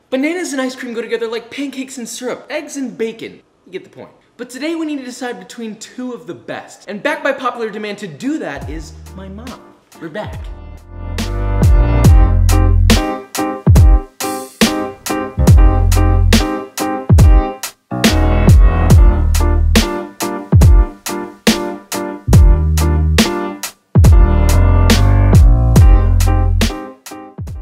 Bananas and ice cream go together like pancakes and syrup, eggs and bacon. You get the point. But today we need to decide between two of the best. And backed by popular demand to do that is my mom. We're back.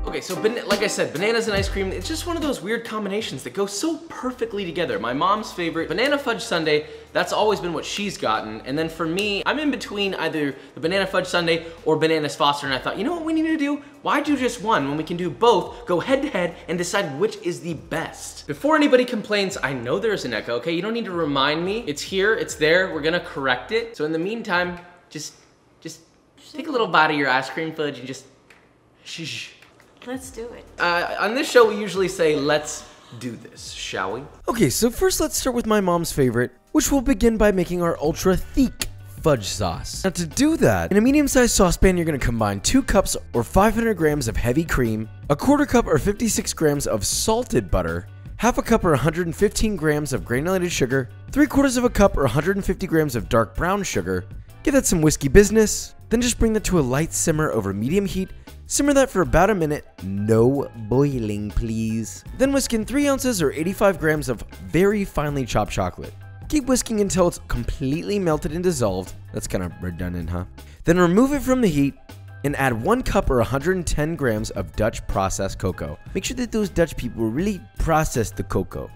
Okay, so like I said, bananas and ice cream, it's just one of those weird combinations that go so perfectly together. My mom's favorite, Banana Fudge Sundae, that's always been what she's gotten. And then for me, I'm in between either the Banana Fudge Sundae or Bananas Foster, and I thought, you know what we need to do? Why do just one when we can do both, go head to head, and decide which is the best? Before anybody complains, I know there's an echo, okay? You don't need to remind me. It's here, it's there, we're gonna correct it. So in the meantime, just take a little bite of your ice cream fudge and just shh. Let's do it. On this show, we usually say, let's do this, shall we? Okay, so first let's start with my mom's favorite, which will begin by making our ultra thick fudge sauce. Now to do that, in a medium-sized saucepan, you're gonna combine 2 cups or 500 grams of heavy cream, a quarter cup or 56 grams of salted butter, half a cup or 115 grams of granulated sugar, 3/4 of a cup or 150 grams of dark brown sugar. Give that some whiskey business, then just bring that to a light simmer over medium heat. Simmer that for about a minute, no boiling please. Then whisk in 3 ounces or 85 grams of very finely chopped chocolate. Keep whisking until it's completely melted and dissolved. That's kind of redundant, huh? Then remove it from the heat and add 1 cup or 110 grams of Dutch processed cocoa. Make sure that those Dutch people really process the cocoa.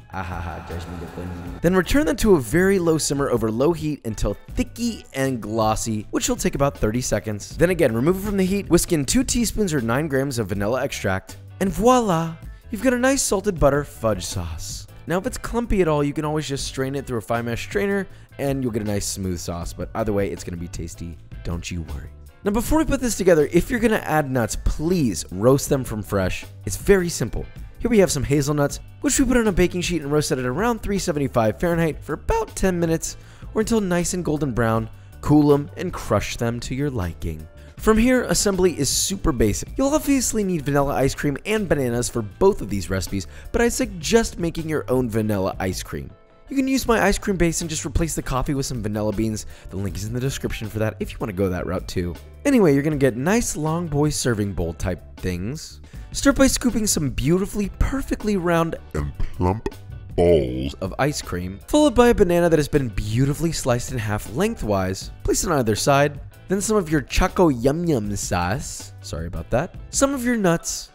Then return them to a very low simmer over low heat until thicky and glossy, which will take about 30 seconds. Then again, remove it from the heat, whisk in 2 teaspoons or 9 grams of vanilla extract, and voila! You've got a nice salted butter fudge sauce. Now if it's clumpy at all, you can always just strain it through a fine mesh strainer and you'll get a nice smooth sauce, but either way, it's gonna be tasty, don't you worry. Now before we put this together, if you're gonna add nuts, please roast them from fresh. It's very simple. Here we have some hazelnuts, which we put on a baking sheet and roasted at around 375 Fahrenheit for about 10 minutes or until nice and golden brown. Cool them and crush them to your liking. From here, assembly is super basic. You'll obviously need vanilla ice cream and bananas for both of these recipes, but I suggest making your own vanilla ice cream. You can use my ice cream base and just replace the coffee with some vanilla beans. The link is in the description for that if you want to go that route too. Anyway, you're going to get nice long boy serving bowl type things. Start by scooping some beautifully, perfectly round and plump balls of ice cream, followed by a banana that has been beautifully sliced in half lengthwise. Place it on either side. Then some of your Choco Yum Yum sauce. Sorry about that. Some of your nuts.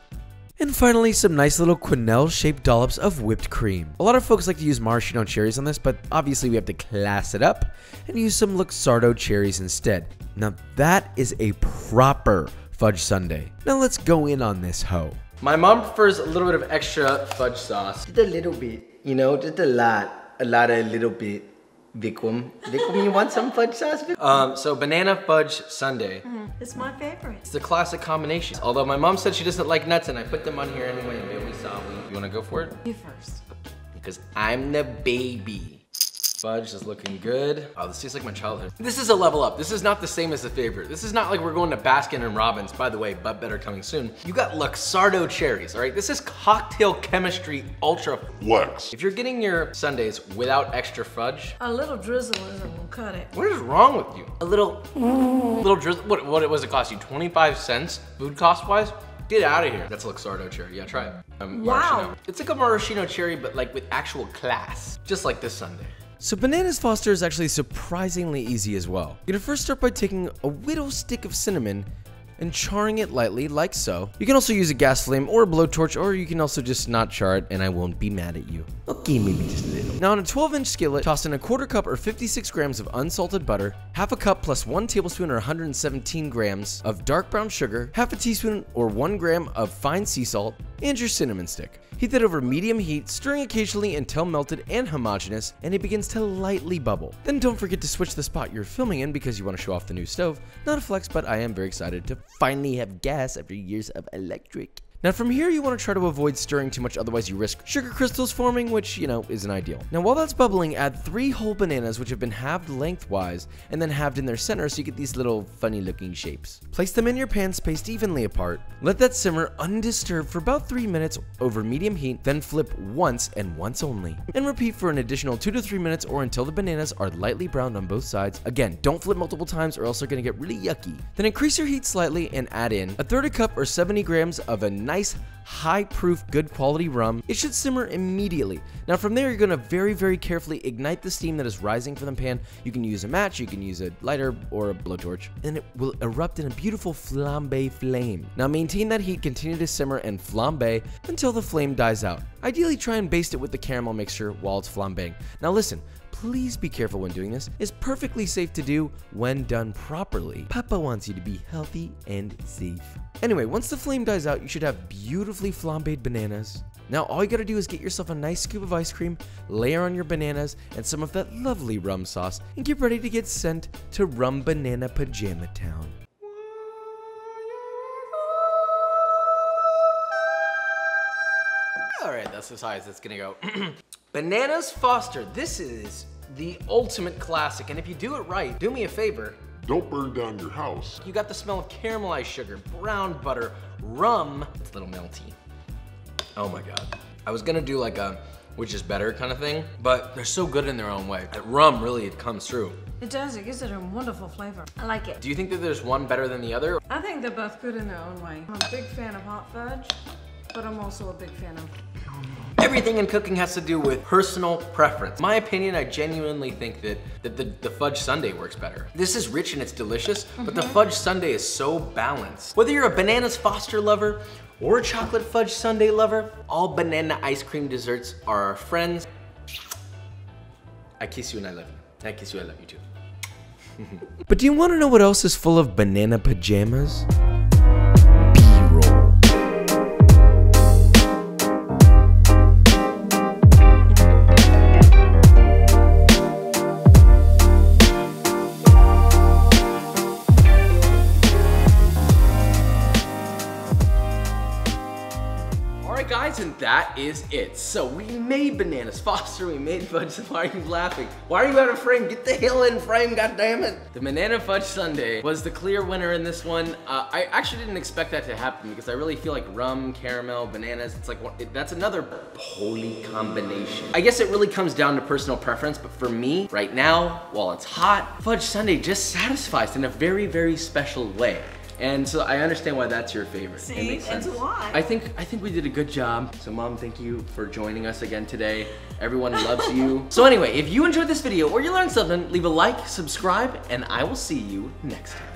And finally, some nice little quenelle-shaped dollops of whipped cream. A lot of folks like to use maraschino cherries on this, but obviously we have to class it up and use some Luxardo cherries instead. Now that is a proper fudge sundae. Now let's go in on this hoe. My mom prefers a little bit of extra fudge sauce. Just a little bit, you know, just a lot of little bit. Vikram, you want some fudge sauce? So Banana Fudge Sundae. It's my favorite. It's the classic combination. Although my mom said she doesn't like nuts and I put them on here anyway and baby saw me. You wanna go for it? You first. Because I'm the baby. Fudge is looking good. Oh, this tastes like my childhood. This is a level up. This is not the same as the favorite. This is not like we're going to Baskin and Robbins. By the way, but better coming soon. You got Luxardo cherries, all right? This is cocktail chemistry ultra flex. If you're getting your sundaes without extra fudge, A little drizzle isn't gonna cut it. what is wrong with you? A little drizzle, what was it cost you? 25 cents food cost wise? Get out of here. That's Luxardo cherry, yeah, try it. Wow. Maraschino. It's like a maraschino cherry, but like with actual class. Just like this sundae. So Bananas Foster is actually surprisingly easy as well. You're gonna first start by taking a little stick of cinnamon and charring it lightly, like so. You can also use a gas flame or a blowtorch, or you can also just not char it and I won't be mad at you. Okay, maybe just a little. Now on a 12-inch skillet, toss in a quarter cup or 56 grams of unsalted butter, half a cup plus 1 tablespoon or 117 grams of dark brown sugar, half a teaspoon or 1 gram of fine sea salt, and your cinnamon stick. Heat that over medium heat, stirring occasionally until melted and homogeneous, and it begins to lightly bubble. Then don't forget to switch the spot you're filming in because you want to show off the new stove. Not a flex, but I am very excited to finally have gas after years of electric. Now from here you want to try to avoid stirring too much, otherwise you risk sugar crystals forming, which, you know, isn't ideal. Now while that's bubbling, add 3 whole bananas which have been halved lengthwise and then halved in their center so you get these little funny looking shapes. Place them in your pan spaced evenly apart. Let that simmer undisturbed for about 3 minutes over medium heat, then flip once and once only. And repeat for an additional 2 to 3 minutes or until the bananas are lightly browned on both sides. Again, don't flip multiple times or else they're gonna get really yucky. Then increase your heat slightly and add in 1/3 cup or 70 grams of a nice high-proof, good quality rum. It should simmer immediately. Now from there, you're gonna very carefully ignite the steam that is rising from the pan. You can use a match, you can use a lighter or a blowtorch, and it will erupt in a beautiful flambe flame. Now maintain that heat, continue to simmer and flambe until the flame dies out. Ideally, try and baste it with the caramel mixture while it's flambeing. Now listen, please be careful when doing this. It's perfectly safe to do when done properly. Papa wants you to be healthy and safe. Anyway, once the flame dies out, you should have beautifully flambéed bananas. Now all you gotta do is get yourself a nice scoop of ice cream, layer on your bananas and some of that lovely rum sauce, and get ready to get sent to Rum Banana Pajama Town. Alright, that's as high as it's gonna go. Bananas Foster. This is the ultimate classic, and if you do it right, do me a favor. Don't burn down your house. You got the smell of caramelized sugar, brown butter, rum. It's a little melty. Oh my god. I was gonna do like a which is better kind of thing, but they're so good in their own way. That rum really, it comes through. It does, it gives it a wonderful flavor. I like it. Do you think that there's one better than the other? I think they're both good in their own way. I'm a big fan of hot fudge, but I'm also a big fan of Everything in cooking has to do with personal preference. My opinion, I genuinely think that the fudge sundae works better. This is rich and it's delicious, but the fudge sundae is so balanced. Whether you're a Bananas Foster lover or a chocolate fudge sundae lover, all banana ice cream desserts are our friends. I kiss you and I love you. I kiss you, I love you too. But do you want to know what else is full of banana pajamas? Guys, and that is it. So we made Bananas Foster, we made Fudge. Why are you laughing? Why are you out of frame? Get the hell in frame, goddammit! The Banana Fudge Sundae was the clear winner in this one. I actually didn't expect that to happen because I really feel like rum, caramel, bananas, it's like, that's another holy combination. I guess it really comes down to personal preference, but for me, right now, while it's hot, Fudge Sundae just satisfies in a very special way. And so I understand why that's your favorite. See, it makes sense. that's why. I think we did a good job. So Mom, thank you for joining us again today. Everyone loves you. So anyway, if you enjoyed this video or you learned something, leave a like, subscribe, and I will see you next time.